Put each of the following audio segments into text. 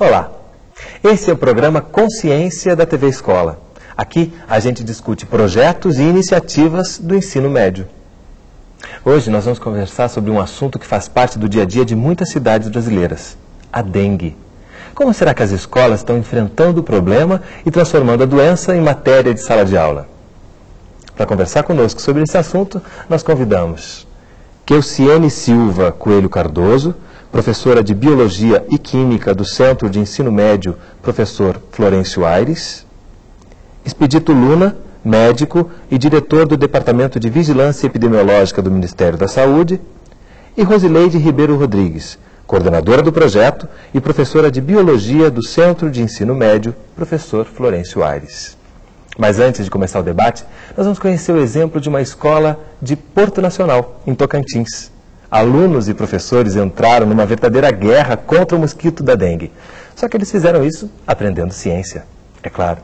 Olá, esse é o programa Consciência da TV Escola. Aqui a gente discute projetos e iniciativas do ensino médio. Hoje nós vamos conversar sobre um assunto que faz parte do dia a dia de muitas cidades brasileiras, a dengue. Como será que as escolas estão enfrentando o problema e transformando a doença em matéria de sala de aula? Para conversar conosco sobre esse assunto, nós convidamos Keuciene Silva Coelho Cardoso, professora de Biologia e Química do Centro de Ensino Médio, professor Florencio Aires. Expedito Luna, médico e diretor do Departamento de Vigilância Epidemiológica do Ministério da Saúde. E Rosileide Ribeiro Rodrigues, coordenadora do projeto e professora de Biologia do Centro de Ensino Médio, professor Florencio Aires. Mas antes de começar o debate, nós vamos conhecer o exemplo de uma escola de Porto Nacional, em Tocantins. Alunos e professores entraram numa verdadeira guerra contra o mosquito da dengue. Só que eles fizeram isso aprendendo ciência, é claro.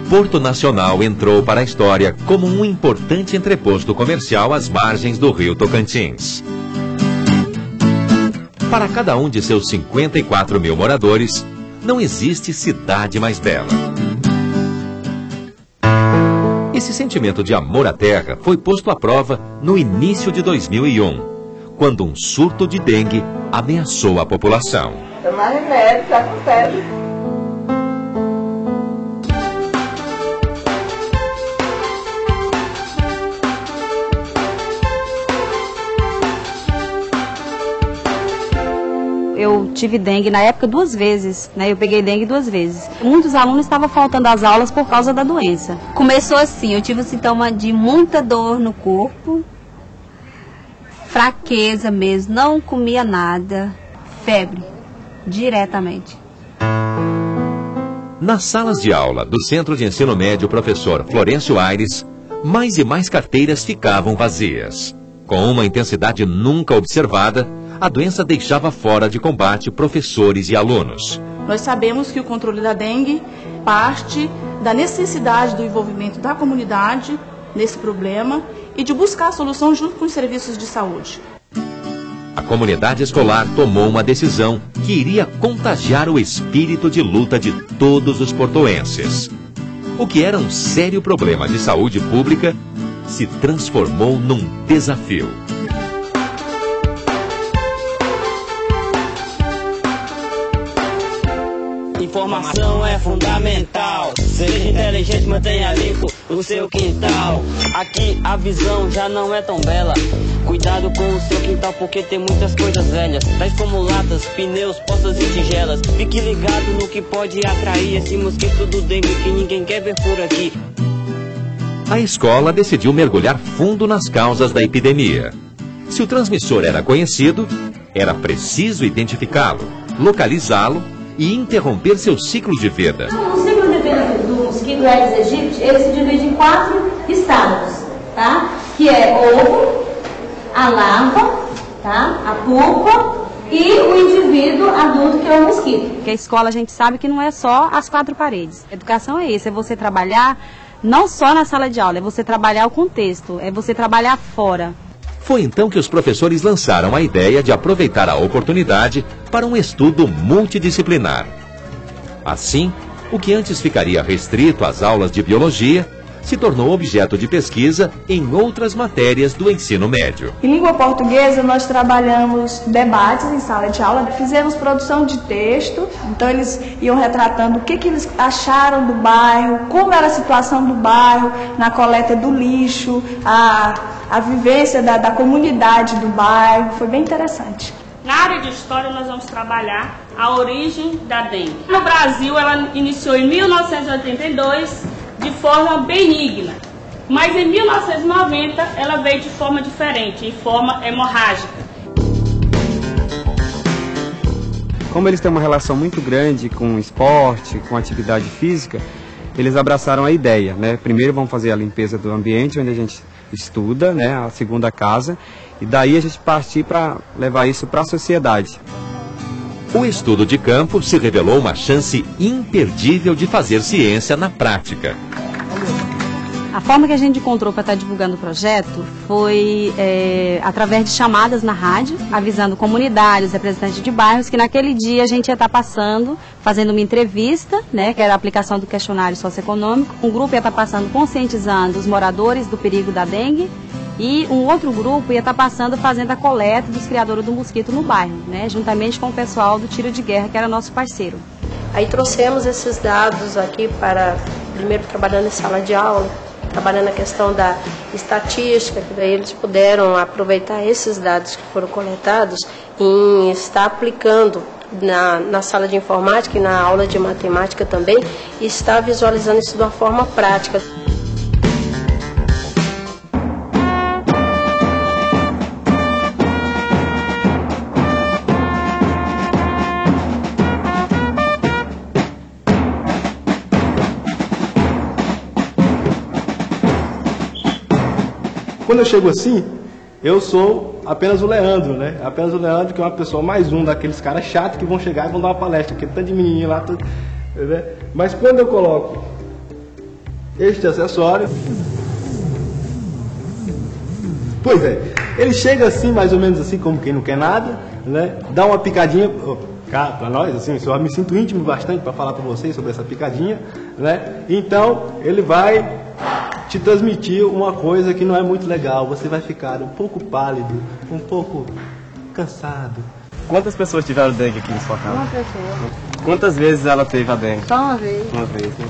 Porto Nacional entrou para a história como um importante entreposto comercial às margens do rio Tocantins. Para cada um de seus 54 mil moradores, não existe cidade mais bela. Esse sentimento de amor à terra foi posto à prova no início de 2001, quando um surto de dengue ameaçou a população. Tomar remédio, já com febre. Eu tive dengue na época 2 vezes, né? Eu peguei dengue 2 vezes. Muitos alunos estavam faltando às aulas por causa da doença. Começou assim, eu tive um sintoma de muita dor no corpo, fraqueza mesmo, não comia nada, febre, diretamente. Nas salas de aula do Centro de Ensino Médio professor Florencio Aires, mais e mais carteiras ficavam vazias. Com uma intensidade nunca observada, a doença deixava fora de combate professores e alunos. Nós sabemos que o controle da dengue parte da necessidade do envolvimento da comunidade nesse problema e de buscar a solução junto com os serviços de saúde. A comunidade escolar tomou uma decisão que iria contagiar o espírito de luta de todos os portoenses. O que era um sério problema de saúde pública se transformou num desafio. Informação é fundamental. Seja inteligente, mantenha limpo o seu quintal. Aqui a visão já não é tão bela. Cuidado com o seu quintal porque tem muitas coisas velhas, tais como latas, pneus, postas e tigelas. Fique ligado no que pode atrair esse mosquito do dengue que ninguém quer ver por aqui. A escola decidiu mergulhar fundo nas causas da epidemia. Se o transmissor era conhecido, era preciso identificá-lo, localizá-lo e interromper seu ciclo de vida. O ciclo de vida do mosquito Aedes aegypti, ele se divide em 4 estágios, tá? Que é ovo, a larva, tá? A pupa e o indivíduo adulto, que é o mosquito. Porque a escola a gente sabe que não é só as 4 paredes. Educação é isso, é você trabalhar não só na sala de aula, é você trabalhar o contexto, é você trabalhar fora. Foi então que os professores lançaram a ideia de aproveitar a oportunidade para um estudo multidisciplinar. Assim, o que antes ficaria restrito às aulas de biologia se tornou objeto de pesquisa em outras matérias do ensino médio. Em língua portuguesa, nós trabalhamos debates em sala de aula, fizemos produção de texto, então eles iam retratando o que eles acharam do bairro, como era a situação do bairro, na coleta do lixo, a vivência da comunidade do bairro, foi bem interessante. Na área de história, nós vamos trabalhar a origem da dengue. No Brasil, ela iniciou em 1982, de forma benigna, mas em 1990 ela veio de forma diferente, em forma hemorrágica. Como eles têm uma relação muito grande com o esporte, com a atividade física, eles abraçaram a ideia, né? Primeiro vamos fazer a limpeza do ambiente onde a gente estuda, né? A segunda casa, e daí a gente partir para levar isso para a sociedade. O estudo de campo se revelou uma chance imperdível de fazer ciência na prática. A forma que a gente encontrou para estar divulgando o projeto foi através de chamadas na rádio, avisando comunidades, representantes de bairros, que naquele dia a gente ia estar passando, fazendo uma entrevista, né, que era a aplicação do questionário socioeconômico. Um grupo ia estar passando conscientizando os moradores do perigo da dengue e um outro grupo ia estar passando fazendo a coleta dos criadores do mosquito no bairro, né, juntamente com o pessoal do Tiro de Guerra, que era nosso parceiro. Aí trouxemos esses dados aqui para, primeiro trabalhando em sala de aula, trabalhando a questão da estatística, que daí eles puderam aproveitar esses dados que foram coletados e estar aplicando na sala de informática e na aula de matemática também, e estar visualizando isso de uma forma prática. Quando eu chego assim, eu sou apenas o Leandro, né? Apenas o Leandro, que é uma pessoa mais um daqueles caras chatos que vão chegar e vão dar uma palestra, aquele tanto de menininho lá, tudo, né? Mas quando eu coloco este acessório, pois é, ele chega assim, mais ou menos assim, como quem não quer nada, né? Dá uma picadinha, cá, para nós, assim, eu me sinto íntimo bastante para falar para vocês sobre essa picadinha, né? Então, ele vai te transmitir uma coisa que não é muito legal. Você vai ficar um pouco pálido, um pouco cansado. Quantas pessoas tiveram dengue aqui na sua casa? Uma pessoa. Quantas vezes ela teve a dengue? Só uma vez. Uma vez, né?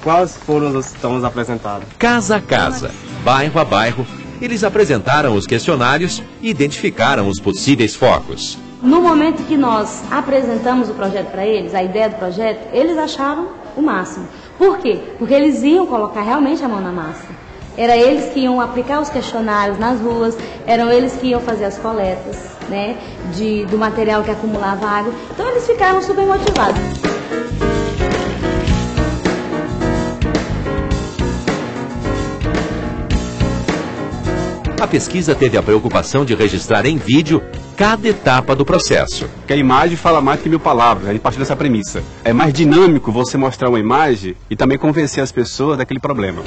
Quais foram os sintomas apresentados? Casa a casa, bairro a bairro, eles apresentaram os questionários e identificaram os possíveis focos. No momento que nós apresentamos o projeto para eles, a ideia do projeto, eles acharam o máximo. Por quê? Porque eles iam colocar realmente a mão na massa. Era eles que iam aplicar os questionários nas ruas, eram eles que iam fazer as coletas, né, do material que acumulava água. Então eles ficaram super motivados. A pesquisa teve a preocupação de registrar em vídeo cada etapa do processo. Que a imagem fala mais que 1000 palavras, a gente parte dessa premissa. É mais dinâmico você mostrar uma imagem e também convencer as pessoas daquele problema.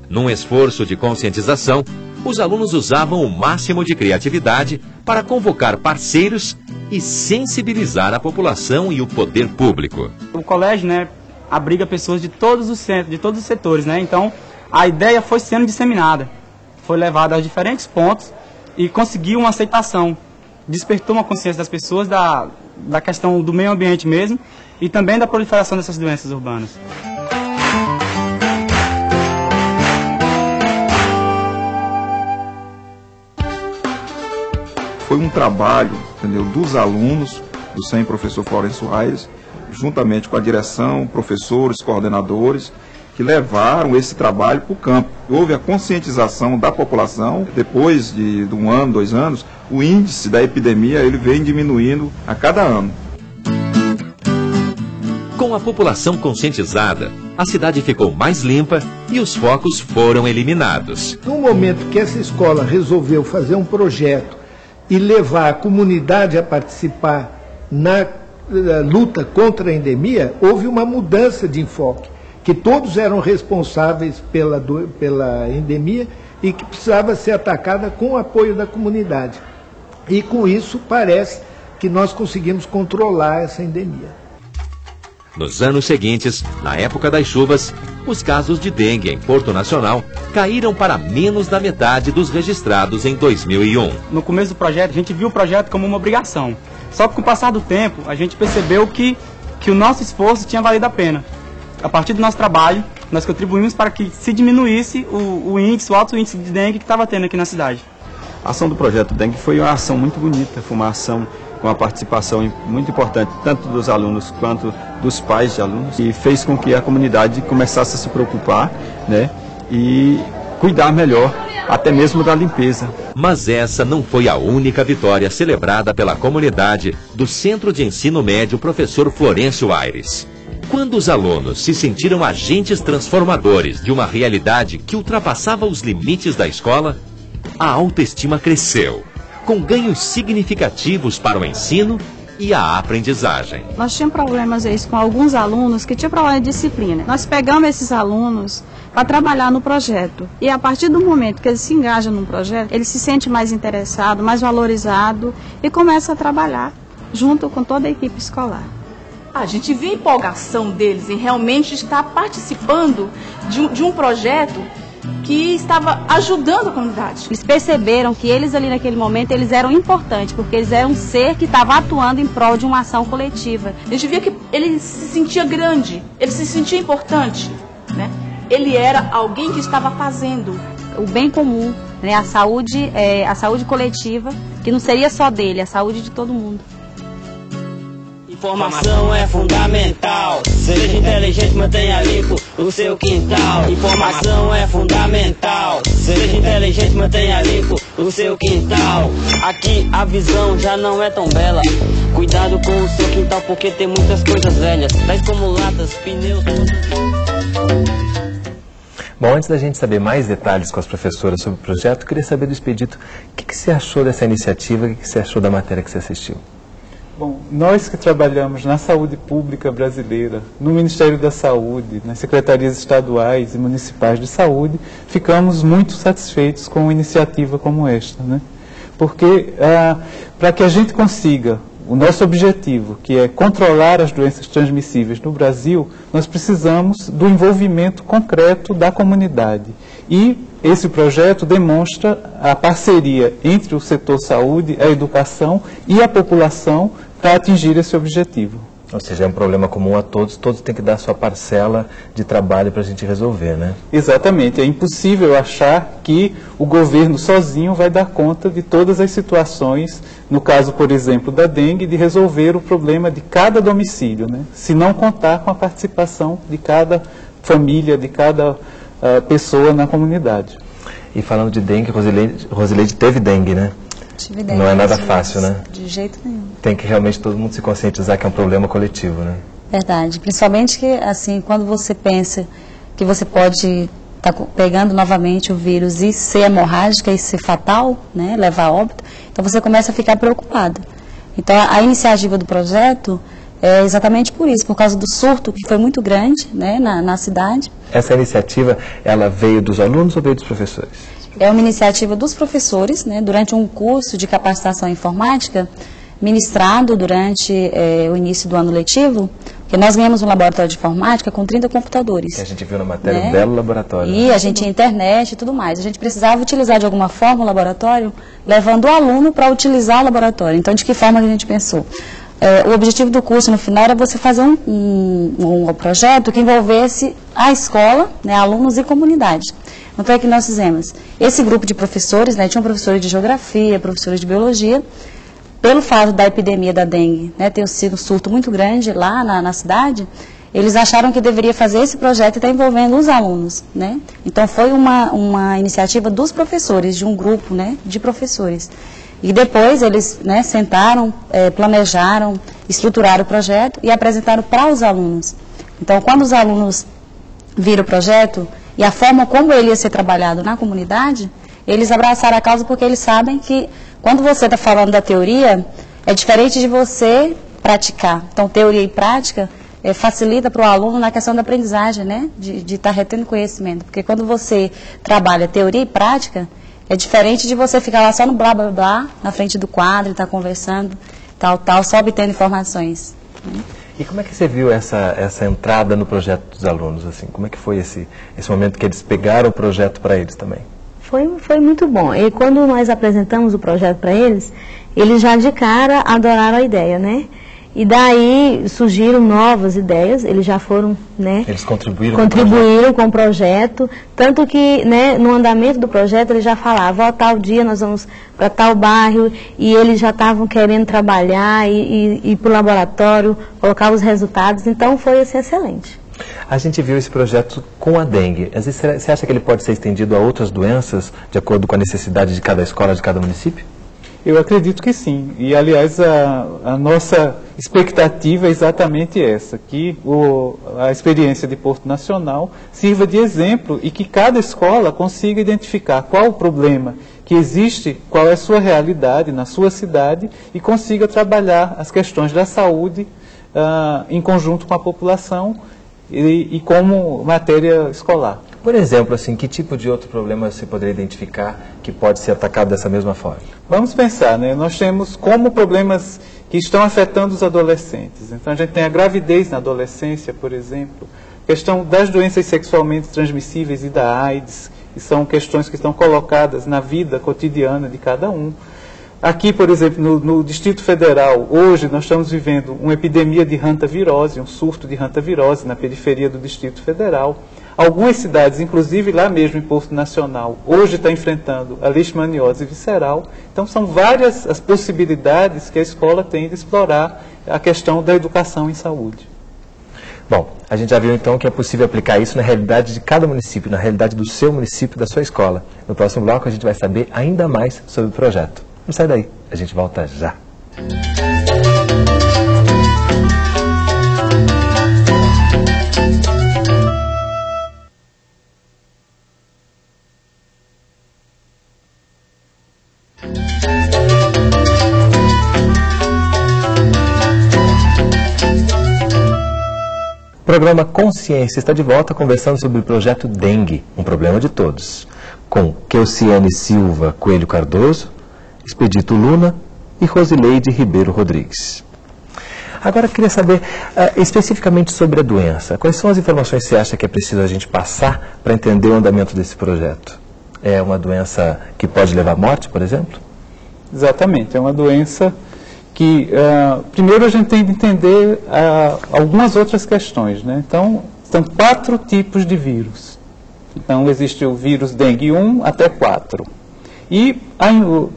Num esforço de conscientização, os alunos usavam o máximo de criatividade para convocar parceiros e sensibilizar a população e o poder público. O colégio, né, abriga pessoas de todos os centros, de todos os setores, né? Então, a ideia foi sendo disseminada, foi levada aos diferentes pontos e conseguiu uma aceitação. Despertou uma consciência das pessoas da questão do meio ambiente mesmo e também da proliferação dessas doenças urbanas. Foi um trabalho, entendeu, dos alunos do SEM Professor Florencio Aires, juntamente com a direção, professores, coordenadores, que levaram esse trabalho para o campo. Houve a conscientização da população. Depois de 1 ano, 2 anos, o índice da epidemia ele vem diminuindo a cada ano. Com a população conscientizada, a cidade ficou mais limpa e os focos foram eliminados. No momento que essa escola resolveu fazer um projeto e levar a comunidade a participar na luta contra a endemia, houve uma mudança de enfoque, que todos eram responsáveis pela endemia e que precisava ser atacada com o apoio da comunidade. E com isso parece que nós conseguimos controlar essa endemia. Nos anos seguintes, na época das chuvas, os casos de dengue em Porto Nacional caíram para menos da metade dos registrados em 2001. No começo do projeto, a gente viu o projeto como uma obrigação. Só que com o passar do tempo, a gente percebeu que o nosso esforço tinha valido a pena. A partir do nosso trabalho, nós contribuímos para que se diminuísse o alto índice de dengue que estava tendo aqui na cidade. A ação do Projeto Dengue foi uma ação muito bonita, foi uma ação com uma participação muito importante, tanto dos alunos quanto dos pais de alunos, e fez com que a comunidade começasse a se preocupar, né, e cuidar melhor, até mesmo da limpeza. Mas essa não foi a única vitória celebrada pela comunidade do Centro de Ensino Médio Professor Florencio Aires. Quando os alunos se sentiram agentes transformadores de uma realidade que ultrapassava os limites da escola, a autoestima cresceu, com ganhos significativos para o ensino e a aprendizagem. Nós tínhamos problemas com alguns alunos que tinham problema de disciplina. Nós pegamos esses alunos para trabalhar no projeto. E a partir do momento que eles se engajam no projeto, ele se sente mais interessado, mais valorizado e começa a trabalhar junto com toda a equipe escolar. A gente vê a empolgação deles em realmente estar participando de um projeto que estava ajudando a comunidade. Eles perceberam que eles ali naquele momento eles eram importantes, porque eles eram um ser que estava atuando em prol de uma ação coletiva. A gente via que ele se sentia grande, ele se sentia importante, né? Ele era alguém que estava fazendo o bem comum, né? A saúde coletiva, que não seria só dele, a saúde de todo mundo. Informação é fundamental. Seja inteligente, mantenha limpo o seu quintal. Informação é fundamental. Seja inteligente, mantenha limpo o seu quintal. Aqui a visão já não é tão bela. Cuidado com o seu quintal, porque tem muitas coisas velhas, tais como latas, pneus. Bom, antes da gente saber mais detalhes com as professoras sobre o projeto, eu queria saber do Expedito, o que você achou dessa iniciativa, o que você achou da matéria que você assistiu? Bom, nós que trabalhamos na saúde pública brasileira, no Ministério da Saúde, nas secretarias estaduais e municipais de saúde, ficamos muito satisfeitos com uma iniciativa como esta, né? Porque para que a gente consiga o nosso objetivo, que é controlar as doenças transmissíveis no Brasil, nós precisamos do envolvimento concreto da comunidade. E esse projeto demonstra a parceria entre o setor saúde, a educação e a população para atingir esse objetivo. Ou seja, é um problema comum a todos, todos têm que dar a sua parcela de trabalho para a gente resolver, né? Exatamente, é impossível achar que o governo sozinho vai dar conta de todas as situações, no caso, por exemplo, da dengue, de resolver o problema de cada domicílio, né? Se não contar com a participação de cada família, de cada pessoa na comunidade. E falando de dengue, Rosileide teve dengue, né? Tive dengue. Não é nada fácil, né? De jeito nenhum. Tem que realmente todo mundo se conscientizar que é um problema coletivo, né? Verdade. Principalmente que, assim, quando você pensa que você pode estar pegando novamente o vírus e ser hemorrágica e ser fatal, né? Levar a óbito, então você começa a ficar preocupado. Então, a iniciativa do projeto é exatamente por isso, por causa do surto que foi muito grande, né? Na cidade. Essa iniciativa, ela veio dos alunos ou veio dos professores? É uma iniciativa dos professores, né, durante um curso de capacitação informática ministrado durante o início do ano letivo, porque nós ganhamos um laboratório de informática com 30 computadores. Que a gente viu na matéria, um belo laboratório. E a gente tinha internet e tudo mais. A gente precisava utilizar de alguma forma o laboratório, levando o aluno para utilizar o laboratório. Então, de que forma que a gente pensou? O objetivo do curso, no final, era você fazer um projeto que envolvesse a escola, né, alunos e comunidade. Então, é que nós fizemos esse grupo de professores, né, tinham professores de geografia, professores de biologia, pelo fato da epidemia da dengue, né, ter sido um surto muito grande lá na cidade, eles acharam que deveria fazer esse projeto e estar envolvendo os alunos, né. Então, foi uma iniciativa dos professores, de um grupo, né, de professores. E depois eles, né, sentaram, planejaram, estruturaram o projeto e apresentaram para os alunos. Então, quando os alunos viram o projeto e a forma como ele ia ser trabalhado na comunidade, eles abraçaram a causa porque eles sabem que quando você está falando da teoria, é diferente de você praticar. Então, teoria e prática facilita para o aluno na questão da aprendizagem, né, de estar retendo conhecimento. Porque quando você trabalha teoria e prática, é diferente de você ficar lá só no blá blá blá, na frente do quadro, estar conversando, tal, só obtendo informações. Né? E como é que você viu essa entrada no projeto dos alunos? Assim? Como é que foi esse momento que eles pegaram o projeto para eles também? Foi muito bom. E quando nós apresentamos o projeto para eles, eles já de cara adoraram a ideia, né? E daí surgiram novas ideias, eles já foram, né? Eles contribuíram com o projeto, tanto que, né, no andamento do projeto eles já falavam, tal dia nós vamos para tal bairro, e eles já estavam querendo trabalhar e ir para o laboratório, colocar os resultados, então foi assim, excelente. A gente viu esse projeto com a dengue. Às vezes, você acha que ele pode ser estendido a outras doenças, de acordo com a necessidade de cada escola, de cada município? Eu acredito que sim. E, aliás, a nossa expectativa é exatamente essa, que a experiência de Porto Nacional sirva de exemplo e que cada escola consiga identificar qual o problema que existe, qual é a sua realidade na sua cidade e consiga trabalhar as questões da saúde em conjunto com a população e como matéria escolar. Por exemplo, assim, que tipo de outro problema você poderia identificar que pode ser atacado dessa mesma forma? Vamos pensar, né? Nós temos como problemas que estão afetando os adolescentes. Então, a gente tem a gravidez na adolescência, por exemplo, questão das doenças sexualmente transmissíveis e da AIDS, que são questões que estão colocadas na vida cotidiana de cada um. Aqui, por exemplo, no Distrito Federal, hoje nós estamos vivendo uma epidemia de hantavirose, um surto de hantavirose na periferia do Distrito Federal. Algumas cidades, inclusive lá mesmo em Porto Nacional, hoje está enfrentando a leishmaniose visceral. Então, são várias as possibilidades que a escola tem de explorar a questão da educação em saúde. Bom, a gente já viu então que é possível aplicar isso na realidade de cada município, na realidade do seu município, da sua escola. No próximo bloco a gente vai saber ainda mais sobre o projeto. Não sai daí, a gente volta já. O programa Consciência está de volta conversando sobre o projeto Dengue, um problema de todos, com Keuciane Silva Coelho Cardoso, Expedito Luna e Rosileide Ribeiro Rodrigues. Agora eu queria saber especificamente sobre a doença. Quais são as informações que você acha que é preciso a gente passar para entender o andamento desse projeto? É uma doença que pode levar à morte, por exemplo? Exatamente, é uma doença que, primeiro a gente tem de entender algumas outras questões, né? Então, são 4 tipos de vírus. Então, existe o vírus dengue 1 até 4. E,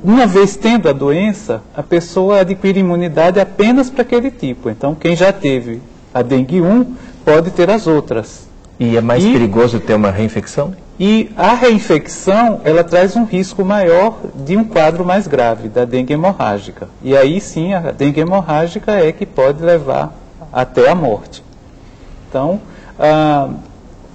uma vez tendo a doença, a pessoa adquire imunidade apenas para aquele tipo. Então, quem já teve a dengue 1 pode ter as outras. E é mais perigoso ter uma reinfecção? E a reinfecção, ela traz um risco maior de um quadro mais grave, da dengue hemorrágica. E aí sim, a dengue hemorrágica é que pode levar até a morte. Então,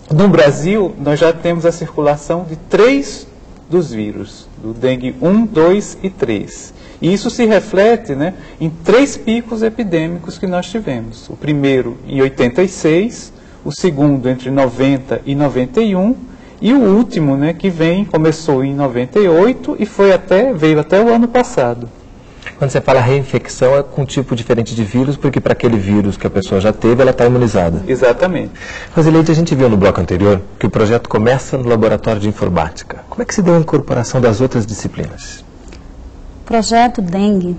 no Brasil, nós já temos a circulação de 3 dos vírus, do dengue 1, 2 e 3. E isso se reflete, né, em 3 picos epidêmicos que nós tivemos. O primeiro em 86, o segundo entre 90 e 91, e o último, né, que começou em 98 e veio até o ano passado. Quando você fala reinfecção, é com um tipo diferente de vírus, porque para aquele vírus que a pessoa já teve, ela está imunizada. Exatamente. Rosileide, a gente viu no bloco anterior que o projeto começa no laboratório de informática. Como é que se deu a incorporação das outras disciplinas? O projeto Dengue,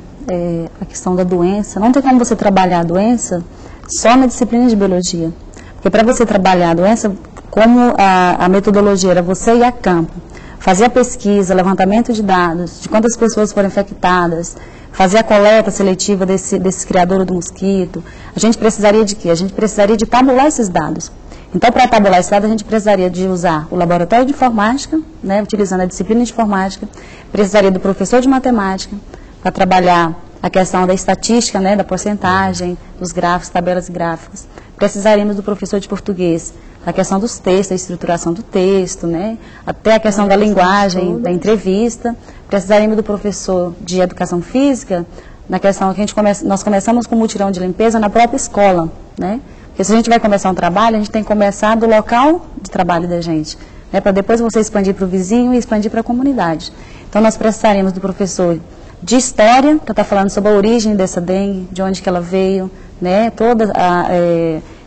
a questão da doença, não tem como você trabalhar a doença só na disciplina de biologia. Porque para você trabalhar a doença, como a metodologia era você ir a campo, fazer a pesquisa, levantamento de dados, de quantas pessoas foram infectadas, fazer a coleta seletiva desse criador do mosquito, a gente precisaria de quê? A gente precisaria de tabular esses dados. Então, para tabular esses dados, a gente precisaria de usar o laboratório de informática, né, utilizando a disciplina de informática, precisaria do professor de matemática, para trabalhar a questão da estatística, né, da porcentagem, dos gráficos, tabelas e gráficos. Precisaríamos do professor de português, a questão dos textos, a estruturação do texto, né, até a questão da linguagem, da entrevista. Precisaríamos do professor de educação física, na questão que nós começamos com o mutirão de limpeza na própria escola, né? Porque se a gente vai começar um trabalho, a gente tem que começar do local de trabalho da gente, né, para depois você expandir para o vizinho e expandir para a comunidade. Então, nós precisaríamos do professor de história, que está falando sobre a origem dessa dengue, de onde que ela veio, né, toda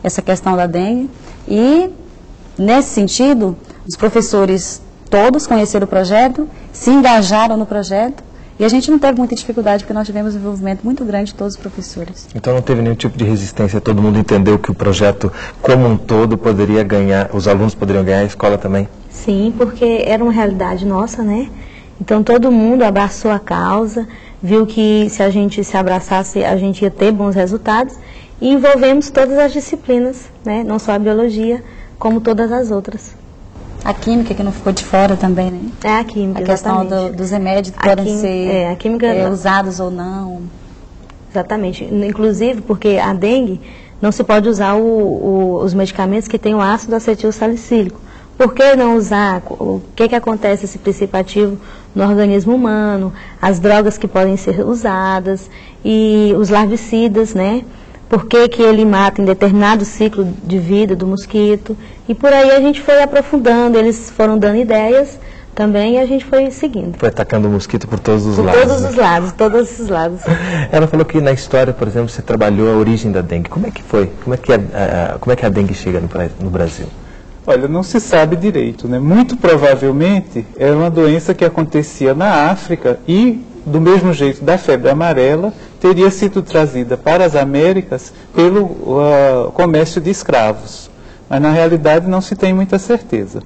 essa questão da dengue. E, nesse sentido, os professores todos conheceram o projeto, se engajaram no projeto, e a gente não teve muita dificuldade, porque nós tivemos um envolvimento muito grande de todos os professores. Então não teve nenhum tipo de resistência, todo mundo entendeu que o projeto como um todo poderia ganhar, os alunos poderiam ganhar, a escola também? Sim, porque era uma realidade nossa, né? Então todo mundo abraçou a causa, viu que se a gente se abraçasse, a gente ia ter bons resultados, e envolvemos todas as disciplinas, né? Não só a biologia, como todas as outras. A química que não ficou de fora também, né? É a química, a questão dos remédios que podem ser usados ou não. Exatamente. Inclusive, porque a dengue não se pode usar os medicamentos que têm o ácido acetil salicílico. Por que não usar? O que acontece esse princípio ativo no organismo humano? As drogas que podem ser usadas e os larvicidas, né? Por que ele mata em determinado ciclo de vida do mosquito? E por aí a gente foi aprofundando, eles foram dando ideias também e a gente foi seguindo. Foi atacando o mosquito por todos os lados. Por todos os lados, todos os lados. Ela falou que na história, por exemplo, você trabalhou a origem da dengue. Como é que foi? Como é que a dengue chega no Brasil? Olha, não se sabe direito, né? Muito provavelmente era uma doença que acontecia na África e, do mesmo jeito da febre amarela, teria sido trazida para as Américas pelo comércio de escravos. Mas, na realidade, não se tem muita certeza.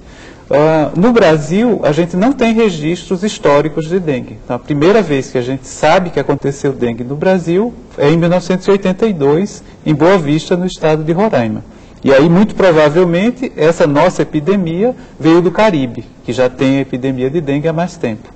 No Brasil, a gente não tem registros históricos de dengue. Então, a primeira vez que a gente sabe que aconteceu dengue no Brasil é em 1982, em Boa Vista, no estado de Roraima. E aí, muito provavelmente, essa nossa epidemia veio do Caribe, que já tem a epidemia de dengue há mais tempo.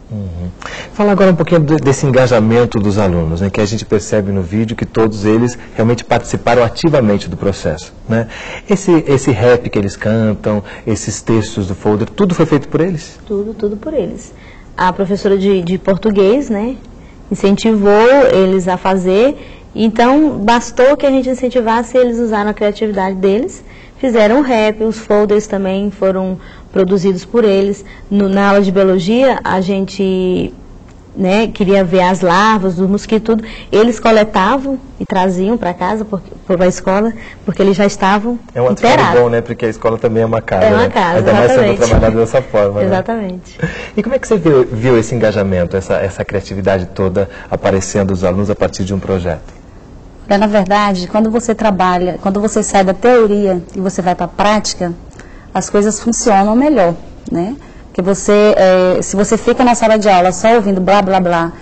Fala agora um pouquinho desse engajamento dos alunos, né, que a gente percebe no vídeo que todos eles realmente participaram ativamente do processo, né? Esse rap que eles cantam, esses textos do folder, tudo foi feito por eles? Tudo por eles. A professora de português, né, incentivou eles a fazer. Então, bastou que a gente incentivasse, eles usaram a criatividade deles, fizeram rap, os folders também foram produzidos por eles. Na aula de biologia, a gente queria ver as larvas do mosquito, tudo. Eles coletavam e traziam para casa, para a escola, porque eles já estavam inteirados. É um atitude bom, né? Porque a escola também é uma casa. É uma casa, ainda mais sendo trabalhado dessa forma, né? Exatamente. E como é que você viu esse engajamento, essa criatividade toda aparecendo dos alunos a partir de um projeto? Na verdade, quando você trabalha, quando você sai da teoria e você vai para a prática, as coisas funcionam melhor, né? Porque você, se você fica na sala de aula só ouvindo blá, blá, blá,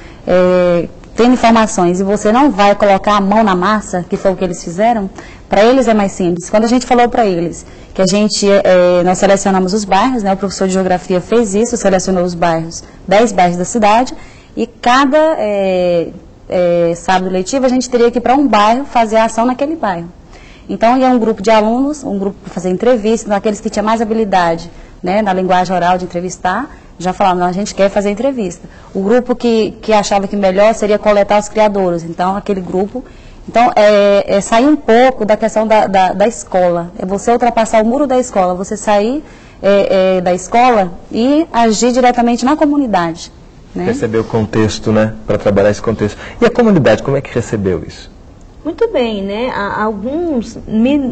tendo informações e você não vai colocar a mão na massa, que foi o que eles fizeram, para eles é mais simples. Quando a gente falou para eles que nós selecionamos os bairros, né? O professor de geografia fez isso, selecionou os bairros, 10 bairros da cidade, e cada sábado letivo, a gente teria que ir para um bairro fazer a ação naquele bairro. Então, ia um grupo de alunos, um grupo para fazer entrevista, aqueles que tinham mais habilidade, né, na linguagem oral de entrevistar, já falavam, a gente quer fazer entrevista. O grupo que achava que melhor seria coletar os criadouros, então, aquele grupo. Então, sair um pouco da questão da escola, é você ultrapassar o muro da escola, você sair da escola e agir diretamente na comunidade. Né? Receber o contexto, né, para trabalhar esse contexto. E a comunidade, como é que recebeu isso? Muito bem, né?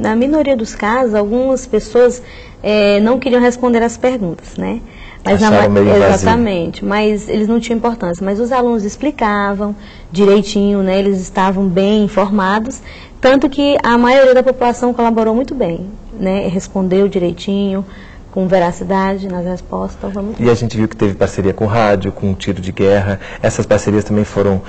Na minoria dos casos, algumas pessoas não queriam responder as perguntas, né? Mas exatamente, mas eles não tinham importância. Mas os alunos explicavam direitinho, né? Eles estavam bem informados, tanto que a maioria da população colaborou muito bem, né? Respondeu direitinho, com veracidade nas respostas. E a gente viu que teve parceria com rádio, com tiro de guerra. Essas parcerias também foram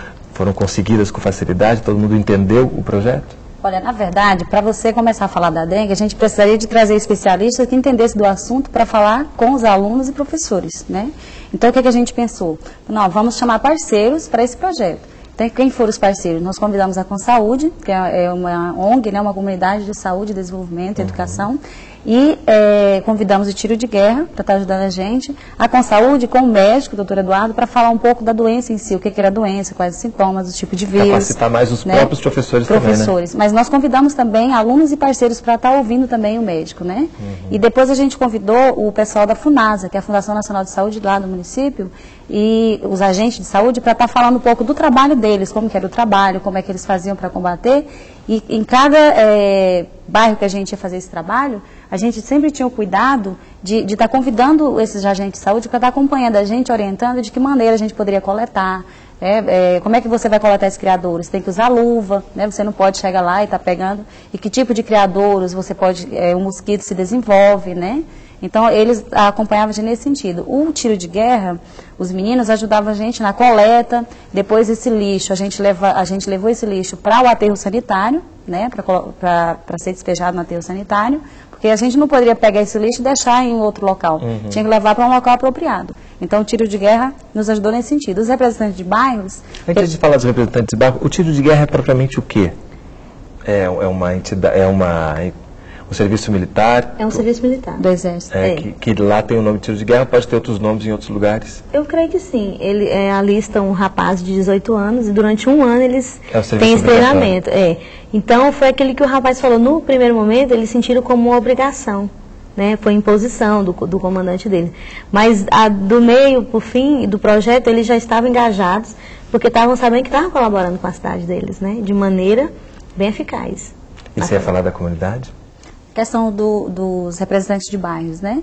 conseguidas com facilidade? Todo mundo entendeu o projeto? Olha, na verdade, para você começar a falar da dengue, a gente precisaria de trazer especialistas que entendessem do assunto para falar com os alunos e professores, né? Então, o que a gente pensou? Não, vamos chamar parceiros para esse projeto. Então, quem foram os parceiros? Nós convidamos a Consaúde, que é uma ONG, né, uma comunidade de saúde, desenvolvimento e educação, e convidamos o Tiro de Guerra para estar ajudando a gente, a Consaúde com o médico, o doutor Eduardo, para falar um pouco da doença em si, o que era a doença, quais os sintomas, o tipo de vírus. Capacitar mais os próprios professores também, né? Mas nós convidamos também alunos e parceiros para estar ouvindo também o médico, né? E depois a gente convidou o pessoal da FUNASA, que é a Fundação Nacional de Saúde lá do município, e os agentes de saúde para estar falando um pouco do trabalho deles, como que era o trabalho, como é que eles faziam para combater. E em cada bairro que a gente ia fazer esse trabalho, a gente sempre tinha o cuidado de estar convidando esses agentes de saúde para estar acompanhando a gente, orientando de que maneira a gente poderia coletar, como é que você vai coletar esses criadouros. Tem que usar luva, né? Você não pode chegar lá e estar pegando. E que tipo de criadouros você pode, o mosquito se desenvolve, né? Então, eles acompanhavam a gente nesse sentido. O tiro de guerra, os meninos ajudavam a gente na coleta, depois esse lixo, a gente levou esse lixo para o aterro sanitário, né, para ser despejado no aterro sanitário, Porque a gente não poderia pegar esse lixo e deixar em outro local. Tinha que levar para um local apropriado. Então, o tiro de guerra nos ajudou nesse sentido. Os representantes de bairros... Antes de falar dos representantes de bairro, o tiro de guerra é propriamente o quê? É uma entidade, um serviço militar? É um serviço militar. Do Exército. Que lá tem o nome de tiro de guerra, pode ter outros nomes em outros lugares? Eu creio que sim. Ele alista um rapaz de 18 anos e durante um ano eles têm esse treinamento. Então, foi aquele que o rapaz falou. No primeiro momento, eles sentiram como uma obrigação. Né? Foi imposição do comandante dele. Mas do meio para o fim do projeto, eles já estavam engajados, porque estavam sabendo que estavam colaborando com a cidade deles, né? De maneira bem eficaz. E você ia falar da comunidade? Questão dos representantes de bairros, né?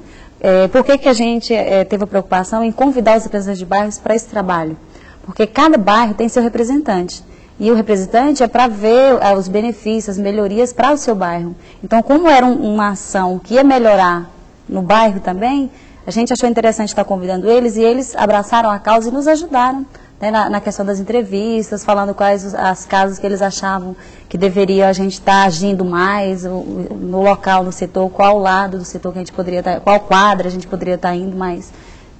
Por que a gente teve a preocupação em convidar os representantes de bairros para esse trabalho? Porque cada bairro tem seu representante. E o representante é para ver os benefícios, as melhorias para o seu bairro. Então, como era uma ação que ia melhorar no bairro também, a gente achou interessante estar convidando eles e eles abraçaram a causa e nos ajudaram, né, na questão das entrevistas, falando quais as causas que eles achavam que deveria a gente estar agindo mais no local, no setor, qual lado do setor que a gente poderia estar, qual quadra a gente poderia estar indo mais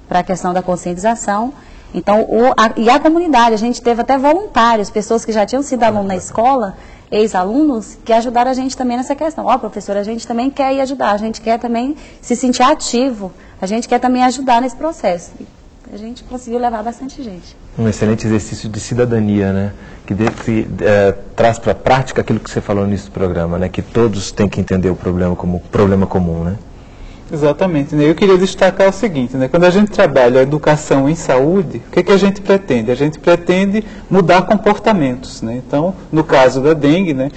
para a questão da conscientização. Então, e a comunidade, a gente teve até voluntários, pessoas que já tinham sido alunos na escola, ex-alunos, que ajudaram a gente também nessa questão. Professora, a gente também quer ir ajudar, a gente quer também se sentir ativo, a gente quer também ajudar nesse processo. A gente conseguiu levar bastante gente. Um excelente exercício de cidadania, né? Que traz para a prática aquilo que você falou no início do programa, né? Que todos têm que entender o problema como problema comum, né? Exatamente, né? Eu queria destacar o seguinte, né? Quando a gente trabalha a educação em saúde, o que a gente pretende? A gente pretende mudar comportamentos, né? Então, no caso da dengue, né?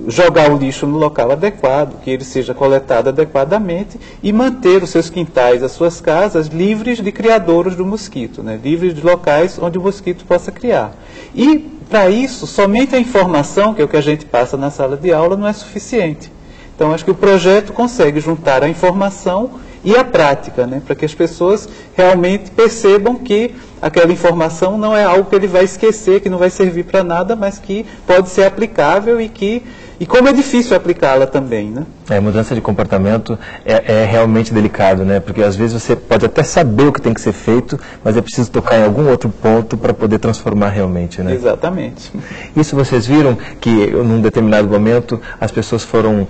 Jogar o lixo no local adequado, que ele seja coletado adequadamente e manter os seus quintais, as suas casas, livres de criadouros do mosquito, né? Livres de locais onde o mosquito possa criar. E, para isso, somente a informação, que é o que a gente passa na sala de aula, não é suficiente. Então, acho que o projeto consegue juntar a informação e a prática, né, para que as pessoas realmente percebam que aquela informação não é algo que ele vai esquecer, que não vai servir para nada, mas que pode ser aplicável e como é difícil aplicá-la também, né? A mudança de comportamento é realmente delicado, né? Porque às vezes você pode até saber o que tem que ser feito, mas é preciso tocar em algum outro ponto para poder transformar realmente, né? Exatamente. Isso vocês viram que, num determinado momento, as pessoas foram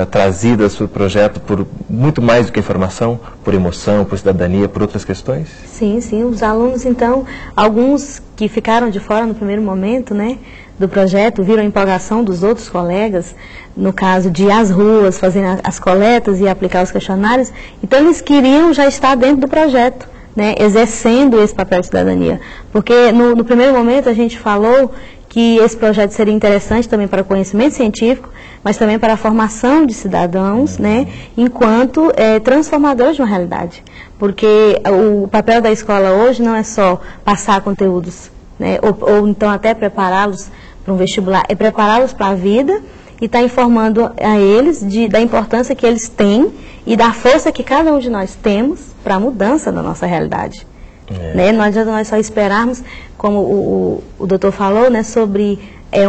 trazidas para o projeto por muito mais do que informação, por emoção, por cidadania, por outras questões? Sim, sim. Os alunos, então, alguns que ficaram de fora no primeiro momento, né, do projeto, viram a empolgação dos outros colegas, no caso de ir às ruas, fazer as coletas e aplicar os questionários. Então, eles queriam já estar dentro do projeto, né, exercendo esse papel de cidadania. Porque, no primeiro momento, a gente falou que esse projeto seria interessante também para o conhecimento científico, mas também para a formação de cidadãos, né, enquanto transformadores de uma realidade. Porque o papel da escola hoje não é só passar conteúdos, né, ou então até prepará-los para um vestibular, é prepará-los para a vida e estar informando a eles da importância que eles têm e da força que cada um de nós temos para a mudança da nossa realidade. Né? Não adianta nós só esperarmos, como o doutor falou, né, sobre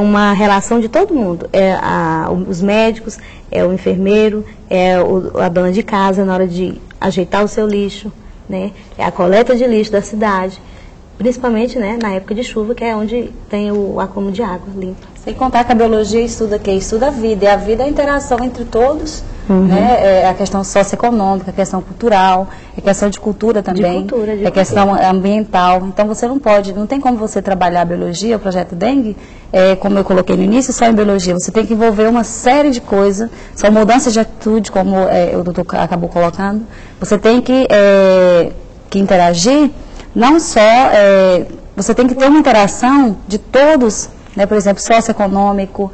uma relação de todo mundo. Os médicos, o enfermeiro, a dona de casa na hora de ajeitar o seu lixo, né, a coleta de lixo da cidade. Principalmente, né, na época de chuva, que é onde tem o acúmulo de água limpa. Sem contar que a biologia estuda a vida, e a vida é a interação entre todos, né, a questão socioeconômica, a questão cultural, a questão de cultura também, a questão ambiental. Então você não tem como você trabalhar a biologia, o projeto Dengue, como eu coloquei no início, só em biologia. Você tem que envolver uma série de coisas, são mudanças de atitude, como o doutor acabou colocando. Você tem que interagir. Não só, você tem que ter uma interação de todos, né, por exemplo, socioeconômico,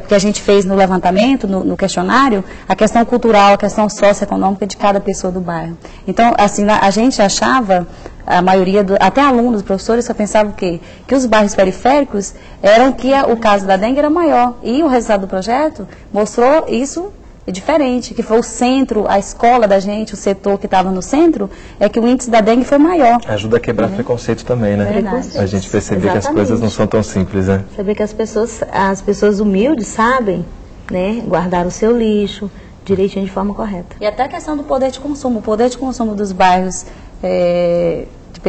que a gente fez no levantamento, no questionário, a questão cultural, a questão socioeconômica de cada pessoa do bairro. Então, assim, a gente achava, a maioria, até alunos, professores, só pensavam que os bairros periféricos eram que o caso da dengue era maior. E o resultado do projeto mostrou isso. É diferente, que foi o centro, a escola da gente, o setor que estava no centro, é que o índice da dengue foi maior. Ajuda a quebrar preconceito também, né? Verdade. A gente perceber que as coisas não são tão simples, né? Saber que as pessoas humildes sabem, né, guardar o seu lixo, direitinho, de forma correta. E até a questão do poder de consumo. O poder de consumo dos bairros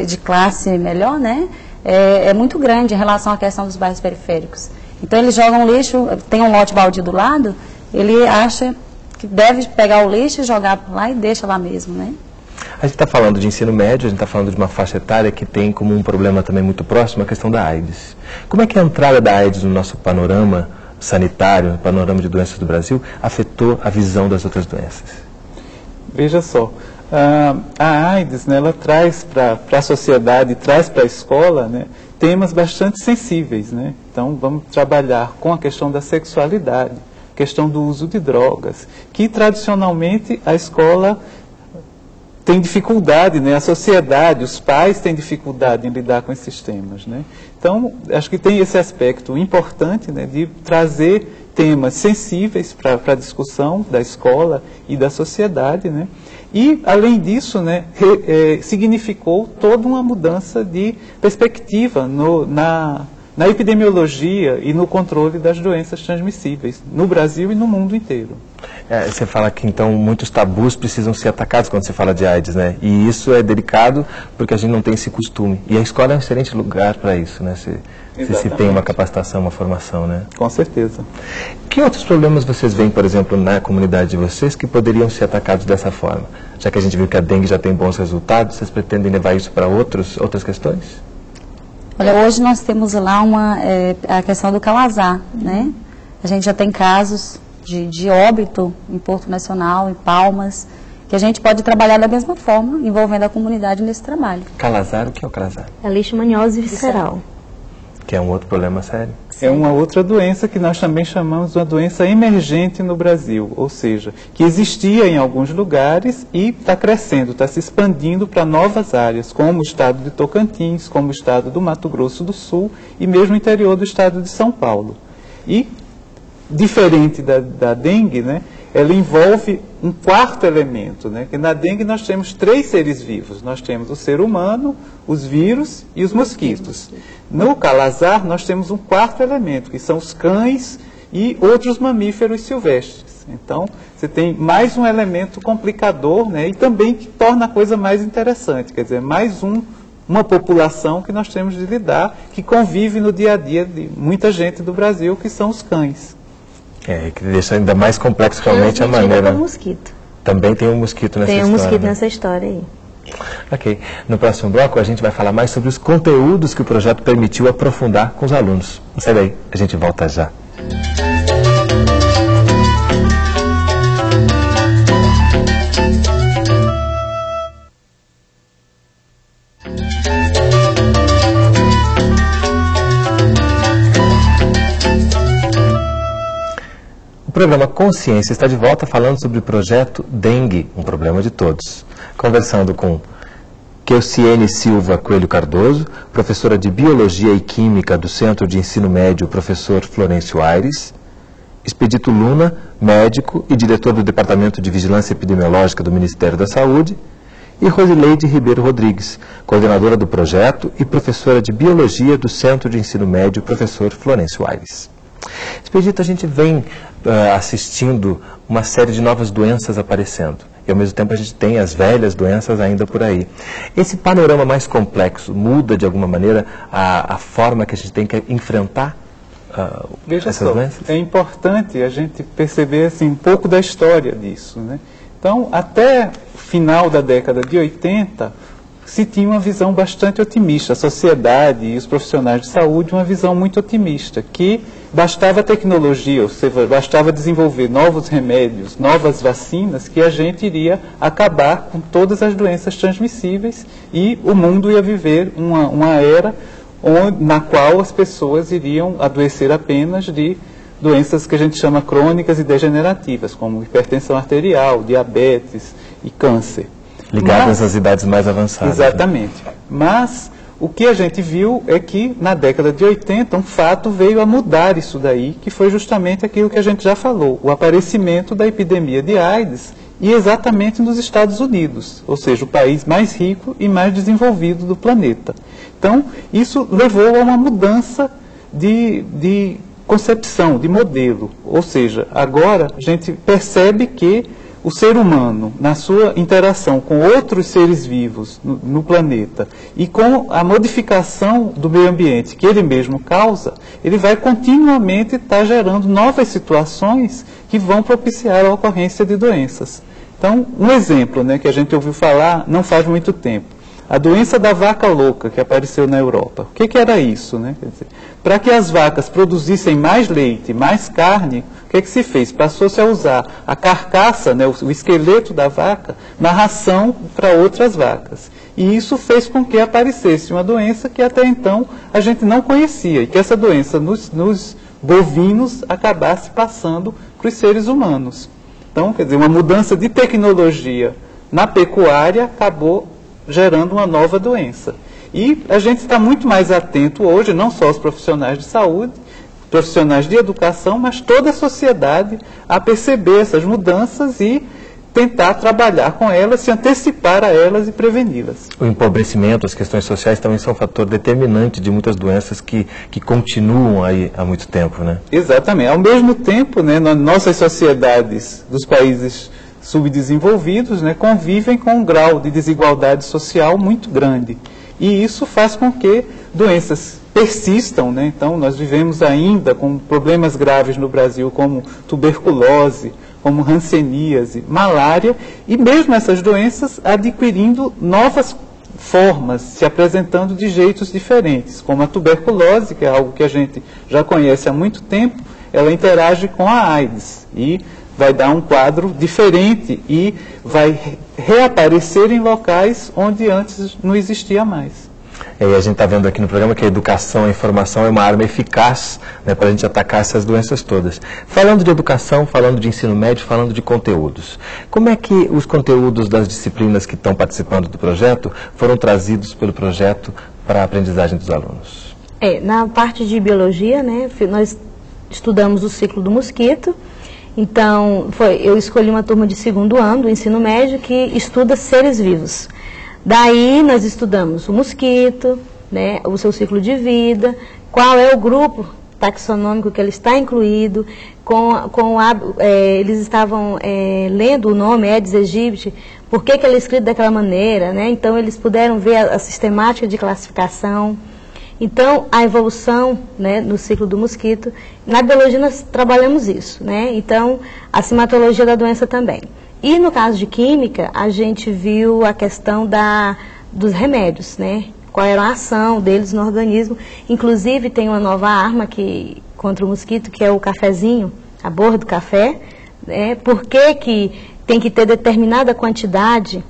de classe melhor, né, é muito grande em relação à questão dos bairros periféricos. Então eles jogam lixo, tem um lote baldio do lado, ele acha que deve pegar o lixo e jogar lá e deixa lá mesmo, né? A gente está falando de ensino médio, a gente está falando de uma faixa etária que tem como um problema também muito próximo a questão da AIDS. Como é que a entrada da AIDS no nosso panorama sanitário, no panorama de doenças do Brasil, afetou a visão das outras doenças? Veja só, a AIDS, né, ela traz para a sociedade, traz para a escola, né, temas bastante sensíveis, né? Então vamos trabalhar com a questão da sexualidade, questão do uso de drogas, que tradicionalmente a escola tem dificuldade, né? A sociedade, os pais têm dificuldade em lidar com esses temas, né? Então, acho que tem esse aspecto importante, né, de trazer temas sensíveis para a discussão da escola e da sociedade, né? E, além disso, né, significou toda uma mudança de perspectiva na epidemiologia e no controle das doenças transmissíveis, no Brasil e no mundo inteiro. Você fala que, então, muitos tabus precisam ser atacados quando se fala de AIDS, né? E isso é delicado porque a gente não tem esse costume. E a escola é um excelente lugar para isso, né? Se tem uma capacitação, uma formação, né? Com certeza. Que outros problemas vocês veem, por exemplo, na comunidade de vocês que poderiam ser atacados dessa forma? Já que a gente viu que a dengue já tem bons resultados, vocês pretendem levar isso para outras questões? Olha, hoje nós temos lá a questão do calazar, né? A gente já tem casos de óbito em Porto Nacional, em Palmas, que a gente pode trabalhar da mesma forma, envolvendo a comunidade nesse trabalho. Calazar, o que é o calazar? É leishmaniose visceral. Que é um outro problema sério. É uma outra doença que nós também chamamos de uma doença emergente no Brasil, ou seja, que existia em alguns lugares e está crescendo, está se expandindo para novas áreas, como o estado de Tocantins, como o estado do Mato Grosso do Sul e mesmo o interior do estado de São Paulo. E, diferente da dengue, né, ela envolve um quarto elemento, né, que na dengue nós temos 3 seres vivos. Nós temos o ser humano, os vírus e os mosquitos. No calazar nós temos um quarto elemento, que são os cães e outros mamíferos silvestres. Então, você tem mais um elemento complicador, né, e também que torna a coisa mais interessante, quer dizer, mais uma população que nós temos de lidar, que convive no dia a dia de muita gente do Brasil, que são os cães. Que deixa ainda mais complexo realmente a maneira. Com mosquito. Também tem um mosquito nessa história. Tem um mosquito nessa história aí. Ok. No próximo bloco a gente vai falar mais sobre os conteúdos que o projeto permitiu aprofundar com os alunos. Não sai daí, a gente volta já. O programa Consciência está de volta falando sobre o projeto Dengue, um problema de todos. Conversando com Keuciene Silva Coelho Cardoso, professora de Biologia e Química do Centro de Ensino Médio, professor Florencio Aires, Expedito Luna, médico e diretor do Departamento de Vigilância Epidemiológica do Ministério da Saúde, e Rosileide Ribeiro Rodrigues, coordenadora do projeto e professora de Biologia do Centro de Ensino Médio, professor Florencio Aires. Expedito, a gente vem assistindo uma série de novas doenças aparecendo. E, ao mesmo tempo, a gente tem as velhas doenças ainda por aí. Esse panorama mais complexo muda, de alguma maneira, a forma que a gente tem que enfrentar essas doenças? É importante a gente perceber assim, um pouco da história disso, né? Então, até o final da década de 80, se tinha uma visão bastante otimista. A sociedade e os profissionais de saúde, uma visão muito otimista, que bastava tecnologia, ou seja, bastava desenvolver novos remédios, novas vacinas, que a gente iria acabar com todas as doenças transmissíveis e o mundo ia viver uma era na qual as pessoas iriam adoecer apenas de doenças que a gente chama crônicas e degenerativas, como hipertensão arterial, diabetes e câncer. Ligadas às idades mais avançadas. Exatamente. Né? Mas o que a gente viu é que na década de 80 um fato veio a mudar isso daí, que foi justamente aquilo que a gente já falou, o aparecimento da epidemia de AIDS e exatamente nos Estados Unidos, ou seja, o país mais rico e mais desenvolvido do planeta. Então, isso levou a uma mudança de concepção, de modelo. Ou seja, agora a gente percebe que o ser humano, na sua interação com outros seres vivos no planeta e com a modificação do meio ambiente que ele mesmo causa, ele vai continuamente estar gerando novas situações que vão propiciar a ocorrência de doenças. Então, um exemplo, né, que a gente ouviu falar não faz muito tempo. A doença da vaca louca que apareceu na Europa. O que era isso, né? Quer dizer, para que as vacas produzissem mais leite, mais carne, o que se fez? Passou-se a usar a carcaça, né, o esqueleto da vaca, na ração para outras vacas. E isso fez com que aparecesse uma doença que até então a gente não conhecia, e que essa doença nos bovinos acabasse passando para os seres humanos. Então, quer dizer, uma mudança de tecnologia na pecuária acabou gerando uma nova doença. E a gente está muito mais atento hoje, não só os profissionais de saúde, profissionais de educação, mas toda a sociedade a perceber essas mudanças e tentar trabalhar com elas, se antecipar a elas e preveni-las. O empobrecimento, as questões sociais também são um fator determinante de muitas doenças que continuam aí há muito tempo, né? Exatamente. Ao mesmo tempo, né, nossas sociedades dos países subdesenvolvidos, né, convivem com um grau de desigualdade social muito grande. E isso faz com que doenças persistam, né? Então, nós vivemos ainda com problemas graves no Brasil, como tuberculose, como hanseníase, malária, e mesmo essas doenças adquirindo novas formas, se apresentando de jeitos diferentes, como a tuberculose, que é algo que a gente já conhece há muito tempo, ela interage com a AIDS e vai dar um quadro diferente e vai reaparecer em locais onde antes não existia mais. E a gente está vendo aqui no programa que a educação, a informação é uma arma eficaz, né, para a gente atacar essas doenças todas. Falando de educação, falando de ensino médio, falando de conteúdos. Como é que os conteúdos das disciplinas que estão participando do projeto foram trazidos pelo projeto para a aprendizagem dos alunos? Na parte de biologia, né, nós estudamos o ciclo do mosquito. Então, eu escolhi uma turma de 2º ano do ensino médio que estuda seres vivos. Daí, nós estudamos o mosquito, né, o seu ciclo de vida, qual é o grupo taxonômico que ele está incluído, eles estavam lendo o nome Aedes aegypti, por que ele é escrito daquela maneira, né? Então, eles puderam ver a sistemática de classificação. Então, a evolução, né, no ciclo do mosquito, na biologia nós trabalhamos isso, né? Então, a simatologia da doença também. E no caso de química, a gente viu a questão dos remédios, né? Qual era a ação deles no organismo. Inclusive, tem uma nova arma contra o mosquito, que é o cafezinho, a borra do café, né? Por que tem que ter determinada quantidade?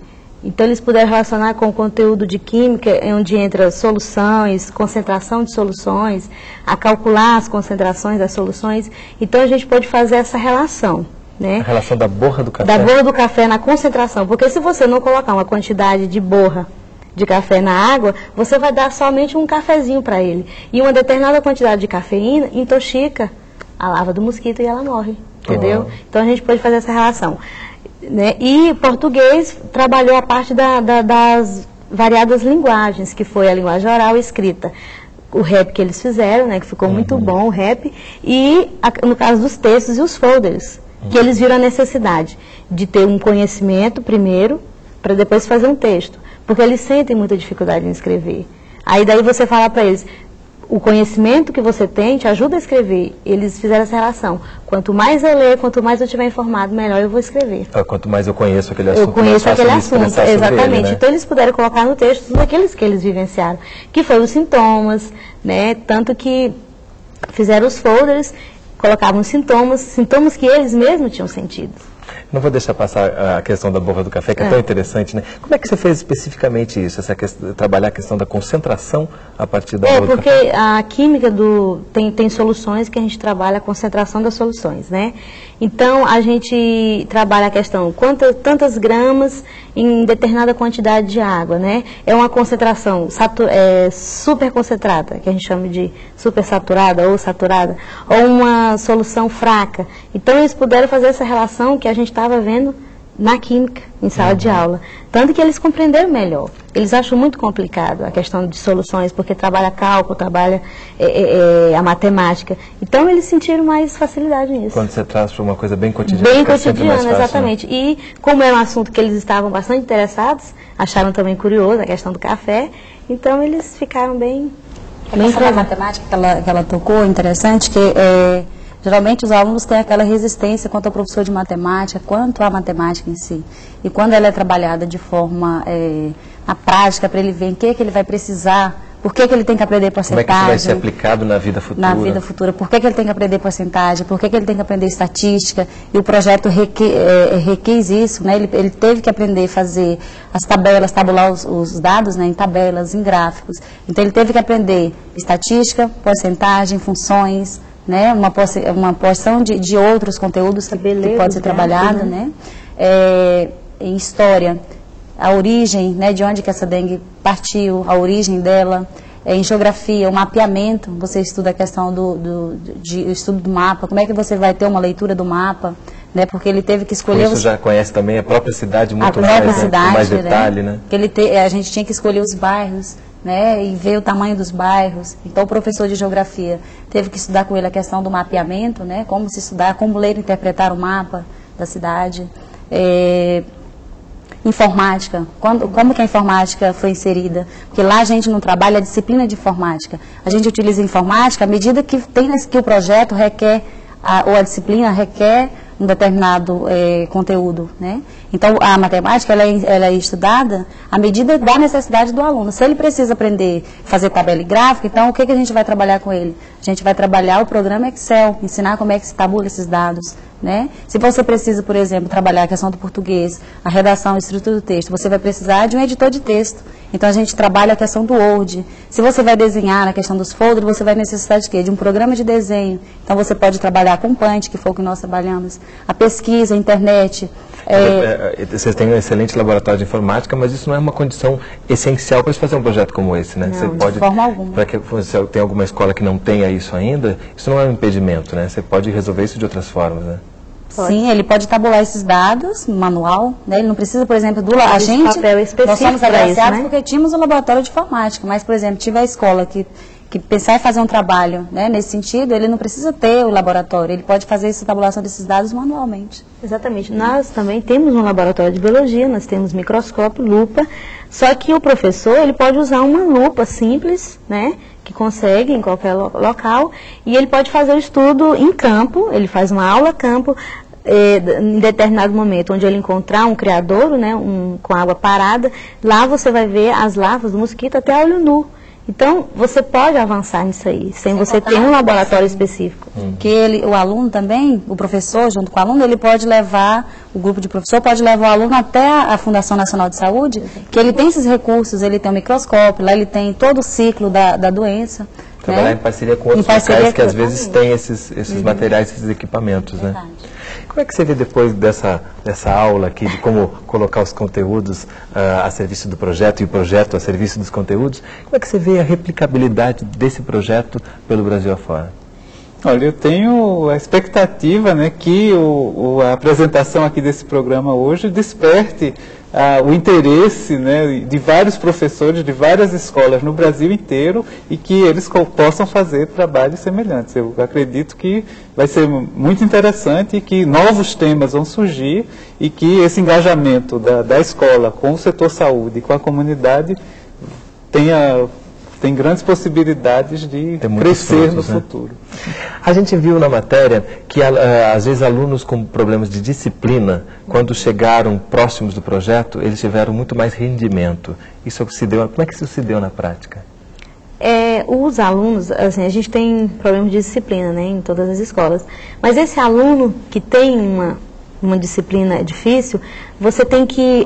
Então, eles puderam relacionar com o conteúdo de química, onde entra soluções, concentração de soluções, a calcular as concentrações das soluções. Então, a gente pode fazer essa relação, né? A relação da borra do café? Da borra do café na concentração. Porque se você não colocar uma quantidade de borra de café na água, você vai dar somente um cafezinho para ele. E uma determinada quantidade de cafeína intoxica a larva do mosquito e ela morre, entendeu? Então, a gente pode fazer essa relação. Né? E português trabalhou a parte das variadas linguagens, que foi a linguagem oral e escrita. O rap que eles fizeram, né, que ficou muito bom o rap, e no caso dos textos e os folders, que eles viram a necessidade de ter um conhecimento primeiro, para depois fazer um texto, porque eles sentem muita dificuldade em escrever. Aí daí você fala para eles, o conhecimento que você tem te ajuda a escrever. Eles fizeram essa relação. Quanto mais eu ler, quanto mais eu estiver informado, melhor eu vou escrever. Quanto mais eu conheço aquele assunto, eu conheço aquele assunto, exatamente. Ele, né? Então eles puderam colocar no texto tudo aqueles que eles vivenciaram, que foram os sintomas, né? Tanto que fizeram os folders, colocavam sintomas que eles mesmos tinham sentido. Não vou deixar passar a questão da borra do café, que é tão interessante, né? Como é que você fez especificamente isso, trabalhar a questão da concentração a partir da borra do café? Porque a química tem soluções que a gente trabalha a concentração das soluções, né? Então, a gente trabalha a questão tantas gramas em determinada quantidade de água, né? É uma concentração super concentrada, que a gente chama de super saturada ou saturada, ou uma solução fraca. Então, eles puderam fazer essa relação que a gente estava vendo na química, em sala de aula. Tanto que eles compreenderam melhor. Eles acham muito complicado a questão de soluções, porque trabalha cálculo, trabalha a matemática. Então, eles sentiram mais facilidade nisso. Quando você traz para uma coisa bem cotidiana. Bem cotidiana, exatamente. Né? E como é um assunto que eles estavam bastante interessados, acharam também curioso a questão do café, então eles ficaram bem... A questão da matemática que ela tocou, interessante, que geralmente os alunos têm aquela resistência quanto ao professor de matemática, quanto à matemática em si. E quando ela é trabalhada de forma na prática, para ele ver em que ele vai precisar, por que ele tem que aprender porcentagem. Como é que isso vai ser aplicado na vida futura? Na vida futura. Por que ele tem que aprender porcentagem, por que ele tem que aprender estatística. E o projeto requis isso, né? Ele teve que aprender a fazer as tabelas, tabular os dados, né, em tabelas, em gráficos. Então ele teve que aprender estatística, porcentagem, funções, né, uma porção de outros conteúdos que pode ser trabalhado, né? Em história, a origem, né, de onde que essa dengue partiu, a origem dela, em geografia, o mapeamento, você estuda a questão do estudo do mapa, como é que você vai ter uma leitura do mapa, né, porque ele teve que escolher... Você já conhece também a própria cidade muito mais, com mais detalhe, né? Que a gente tinha que escolher os bairros, né, e ver o tamanho dos bairros. Então o professor de geografia teve que estudar com ele a questão do mapeamento, né, como se estudar, como ler e interpretar o mapa da cidade. Informática, como que a informática foi inserida? Porque lá a gente não trabalha a disciplina de informática. A gente utiliza a informática à medida que o projeto requer, ou a disciplina requer um determinado conteúdo, né? Então, a matemática ela é estudada à medida da necessidade do aluno. Se ele precisa aprender a fazer tabela e gráfico, então o que a gente vai trabalhar com ele? A gente vai trabalhar o programa Excel, ensinar como é que se tabula esses dados, né? Se você precisa, por exemplo, trabalhar a questão do português, a redação, a estrutura do texto, você vai precisar de um editor de texto. Então, a gente trabalha a questão do Word. Se você vai desenhar a questão dos folders, você vai necessitar de quê? De um programa de desenho. Então, você pode trabalhar com Paint, que foi o que nós trabalhamos. A pesquisa, a internet. Vocês têm um excelente laboratório de informática, mas isso não é uma condição essencial para fazer um projeto como esse, né? Não, você pode, de forma alguma. Para que você tem alguma escola que não tenha isso ainda, isso não é um impedimento, né? Você pode resolver isso de outras formas, né? Sim, ele pode tabular esses dados no manual, né? Ele não precisa, por exemplo, a gente, nós somos agraciados, né? Porque tínhamos um laboratório de informática, mas, por exemplo, tive a escola que pensar em fazer um trabalho, né, nesse sentido, ele não precisa ter o laboratório, ele pode fazer essa tabulação desses dados manualmente. Exatamente. Nós também temos um laboratório de biologia, nós temos microscópio, lupa, só que o professor, ele pode usar uma lupa simples, né, que consegue em qualquer local, e ele pode fazer o estudo em campo, ele faz uma aula campo, em determinado momento, onde ele encontrar um criadouro, né, com água parada, lá você vai ver as larvas do mosquito até olho nu. Então, você pode avançar nisso aí, sem você ter um laboratório específico. Que o aluno também, o professor, junto com o aluno, ele pode levar, o grupo de professor pode levar o aluno até a Fundação Nacional de Saúde, que ele tem esses recursos, ele tem um microscópio, lá ele tem todo o ciclo da doença. Trabalhar em parceria com outros locais que às vezes têm esses materiais, esses equipamentos, né? Como é que você vê depois dessa aula aqui de como colocar os conteúdos a serviço do projeto e o projeto a serviço dos conteúdos, como é que você vê a replicabilidade desse projeto pelo Brasil afora? Olha, eu tenho a expectativa, né, que a apresentação aqui desse programa hoje desperte o interesse, né, de vários professores de várias escolas no Brasil inteiro e que eles possam fazer trabalhos semelhantes. Eu acredito que vai ser muito interessante e que novos temas vão surgir e que esse engajamento da escola com o setor saúde e com a comunidade tem grandes possibilidades de crescer no futuro. A gente viu na matéria que, às vezes, alunos com problemas de disciplina, quando chegaram próximos do projeto, eles tiveram muito mais rendimento. Como é que isso se deu na prática? Os alunos, assim, a gente tem problemas de disciplina, né, em todas as escolas. Mas esse aluno que tem uma disciplina difícil, você tem que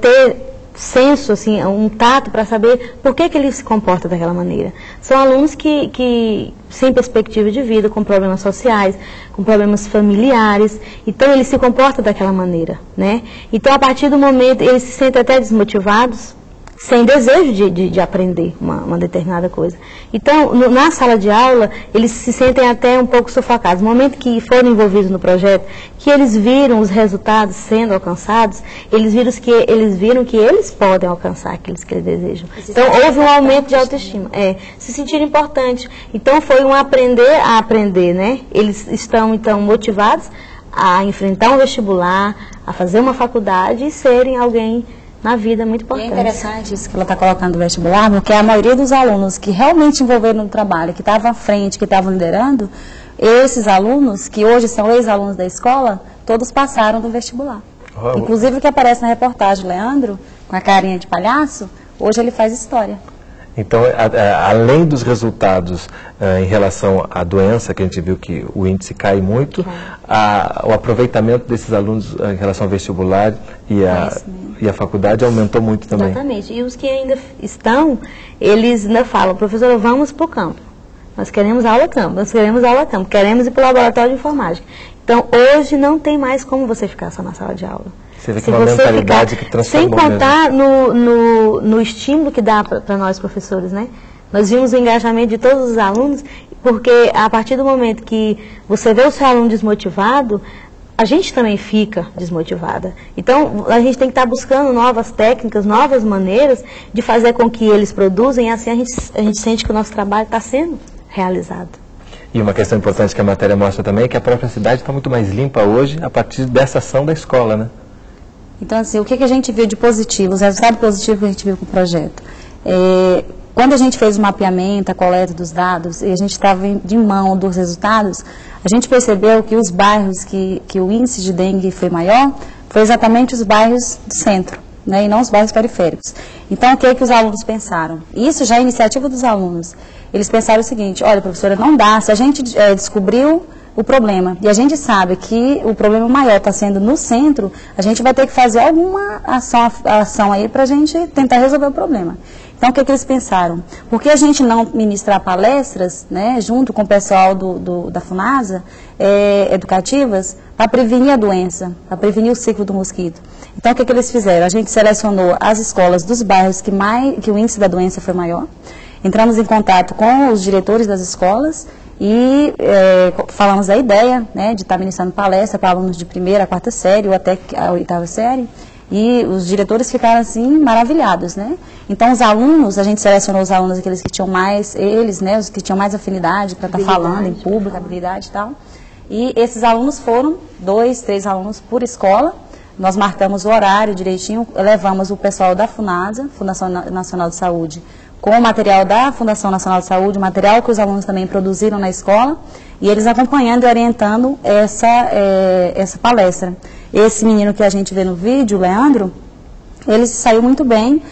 ter senso, assim, um tato para saber por que ele se comporta daquela maneira. São alunos que sem perspectiva de vida, com problemas sociais, com problemas familiares, então eles se comportam daquela maneira, né? Então, a partir do momento, eles se sentem até desmotivados, sem desejo de aprender uma determinada coisa. Então, na sala de aula, eles se sentem até um pouco sufocados. No momento que foram envolvidos no projeto, que eles viram os resultados sendo alcançados, eles viram que eles podem alcançar aqueles que eles desejam. Então, houve um aumento de autoestima. Se sentiram importantes. Então, foi um aprender a aprender, né? Eles estão, então, motivados a enfrentar um vestibular, a fazer uma faculdade e serem alguém na vida muito importante. E é interessante isso que ela está colocando no vestibular, porque a maioria dos alunos que realmente envolveram no trabalho, que estavam à frente, que estavam liderando, esses alunos, que hoje são ex-alunos da escola, todos passaram do vestibular. Inclusive o que aparece na reportagem, Leandro, com a carinha de palhaço, hoje ele faz história. Então, além dos resultados em relação à doença, que a gente viu que o índice cai muito, o aproveitamento desses alunos em relação ao vestibular e a faculdade aumentou muito também. Exatamente. E os que ainda estão, eles ainda falam, professora, vamos para o campo. Nós queremos aula campo, queremos ir para o laboratório de informática. Então, hoje não tem mais como você ficar só na sala de aula. Você vê que uma mentalidade que transformou. Sem contar no estímulo que dá para nós professores, né? Nós vimos o engajamento de todos os alunos, porque a partir do momento que você vê o seu aluno desmotivado, a gente também fica desmotivada. Então, a gente tem que estar buscando novas técnicas, novas maneiras de fazer com que eles produzam, e assim a gente sente que o nosso trabalho está sendo realizado. E uma questão importante que a matéria mostra também é que a própria cidade está muito mais limpa hoje a partir dessa ação da escola, né? Então, assim, o que a gente viu de positivo, os resultados positivos que a gente viu com o projeto? Quando a gente fez o mapeamento, a coleta dos dados, e a gente estava de mão dos resultados, a gente percebeu que os bairros que o índice de dengue foi maior, foi exatamente os bairros do centro, né, e não os bairros periféricos. Então, o que os alunos pensaram? Isso já é iniciativa dos alunos. Eles pensaram o seguinte, olha, professora, não dá, se a gente descobriu o problema, e a gente sabe que o problema maior está sendo no centro, a gente vai ter que fazer alguma ação aí para a gente tentar resolver o problema. Então, o que eles pensaram? Por que a gente não ministrar palestras, né, junto com o pessoal da FUNASA, educativas, para prevenir a doença, para prevenir o ciclo do mosquito? Então, o que eles fizeram? A gente selecionou as escolas dos bairros que o índice da doença foi maior, entramos em contato com os diretores das escolas, e falamos da ideia, né, de estar ministrando palestra para alunos de 1ª a 4ª série ou até a 8ª série, e os diretores ficaram assim maravilhados, né? Então os alunos, a gente selecionou os alunos, aqueles que tinham mais, os que tinham mais afinidade para estar falando em público, habilidade e tal, e esses alunos foram 2, 3 alunos por escola. Nós marcamos o horário direitinho, levamos o pessoal da FUNASA, Fundação Nacional de Saúde, com o material da Fundação Nacional de Saúde, o material que os alunos também produziram na escola, e eles acompanhando e orientando essa palestra. Esse menino que a gente vê no vídeo, o Leandro, ele saiu muito bem.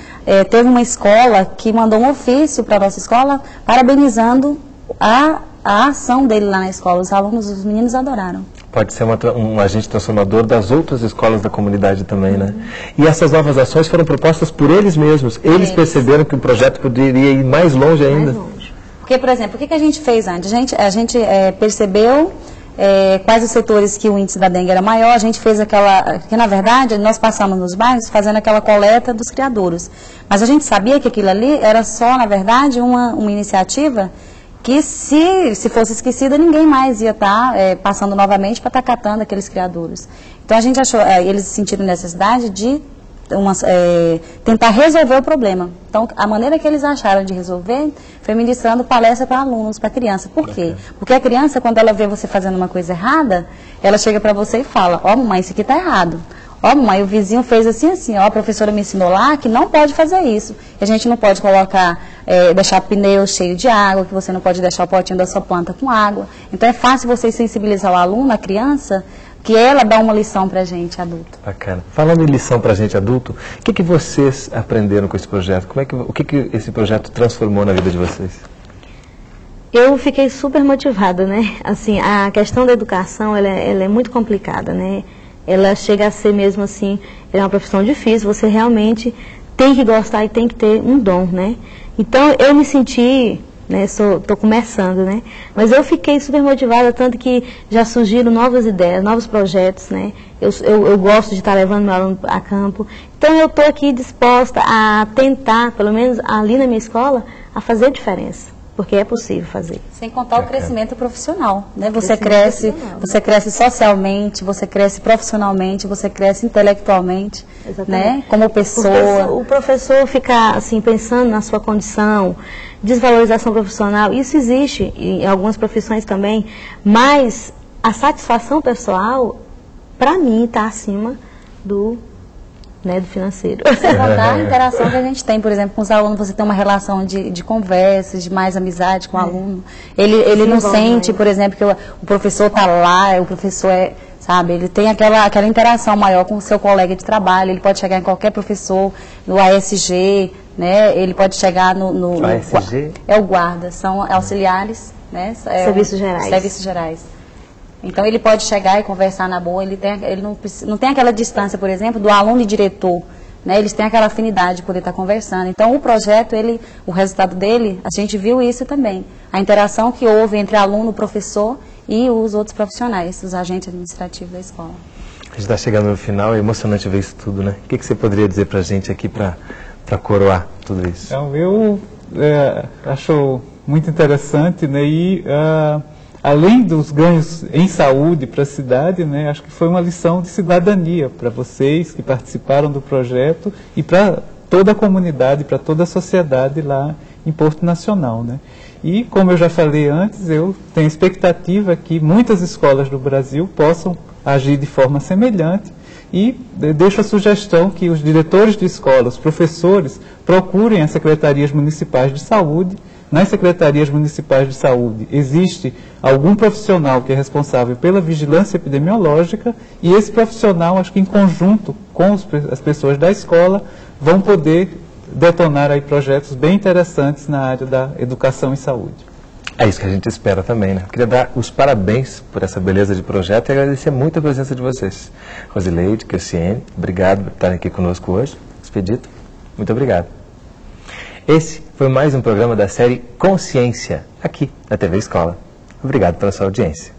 Teve uma escola que mandou um ofício para a nossa escola, parabenizando a ação dele lá na escola. Os alunos, os meninos adoraram. Pode ser um agente transformador das outras escolas da comunidade também, né? E essas novas ações foram propostas por eles mesmos. Eles perceberam que o projeto poderia ir mais longe ainda. Porque, por exemplo, o que a gente fez antes? A gente percebeu quais os setores que o índice da dengue era maior. A gente fez que na verdade nós passamos nos bairros fazendo aquela coleta dos criadouros. Mas a gente sabia que aquilo ali era só, na verdade, uma iniciativa que se fosse esquecida, ninguém mais ia estar passando novamente para estar catando aqueles criadouros. Então a gente achou, eles sentiram necessidade de tentar resolver o problema. Então a maneira que eles acharam de resolver foi ministrando palestra para alunos, para criança. Por quê? Porque a criança, quando ela vê você fazendo uma coisa errada, ela chega para você e fala, ó, mamãe, isso aqui está errado. Ó, mamãe, o vizinho fez assim, ó, a professora me ensinou lá que não pode fazer isso. Que a gente não pode colocar, deixar pneu cheio de água, que você não pode deixar o potinho da sua planta com água. Então é fácil você sensibilizar o aluno, a criança, que ela dá uma lição para a gente, adulto. Bacana. Falando em lição para a gente, adulto, o que vocês aprenderam com esse projeto? O que esse projeto transformou na vida de vocês? Eu fiquei super motivada, né? Assim, a questão da educação, ela é muito complicada, né? Ela chega a ser mesmo assim, é uma profissão difícil, você realmente tem que gostar e tem que ter um dom, né? Então, eu me senti né? Estou começando, né? Mas eu fiquei super motivada, tanto que já surgiram novas ideias, novos projetos, né? Eu gosto de estar levando meu aluno a campo. Então eu estou aqui disposta a tentar, pelo menos ali na minha escola, a fazer diferença. Porque é possível fazer. Sem contar o crescimento profissional, né? Você cresce socialmente, você cresce profissionalmente, você cresce intelectualmente, né? Como pessoa. O professor ficar assim pensando na sua condição, desvalorização profissional, isso existe em algumas profissões também, mas a satisfação pessoal, para mim, está acima do financeiro. Sem contar a interação que a gente tem, por exemplo, com os alunos, você tem uma relação de conversas, de mais amizade com o aluno. Ele não sente, por exemplo, que o professor está lá, o professor sabe, ele tem aquela interação maior com o seu colega de trabalho, ele pode chegar em qualquer professor, no ASG, né? Ele pode chegar no ASG? É o guarda, são auxiliares, né? Serviços gerais. Serviços gerais. Então ele pode chegar e conversar na boa, ele não tem aquela distância, por exemplo, do aluno e diretor, né? Eles têm aquela afinidade de poder estar conversando. Então o projeto, o resultado dele, a gente viu isso também. A interação que houve entre aluno, professor e os outros profissionais, os agentes administrativos da escola. A gente está chegando no final, é emocionante ver isso tudo, né? O que você poderia dizer para a gente aqui para coroar tudo isso? Então, eu acho muito interessante, né? E além dos ganhos em saúde para a cidade, né, acho que foi uma lição de cidadania para vocês que participaram do projeto e para toda a comunidade, para toda a sociedade lá em Porto Nacional, né? E, como eu já falei antes, eu tenho expectativa que muitas escolas do Brasil possam agir de forma semelhante e deixo a sugestão que os diretores de escola, os professores, procurem as secretarias municipais de saúde. Nas secretarias municipais de saúde existe algum profissional que é responsável pela vigilância epidemiológica e esse profissional, acho que em conjunto com as pessoas da escola, vão poder detonar aí projetos bem interessantes na área da educação e saúde. É isso que a gente espera também, né? Queria dar os parabéns por essa beleza de projeto e agradecer muito a presença de vocês. Rosileide, Cristiane, obrigado por estarem aqui conosco hoje. Expedito, muito obrigado. Esse foi mais um programa da série Consciência, aqui na TV Escola. Obrigado pela sua audiência.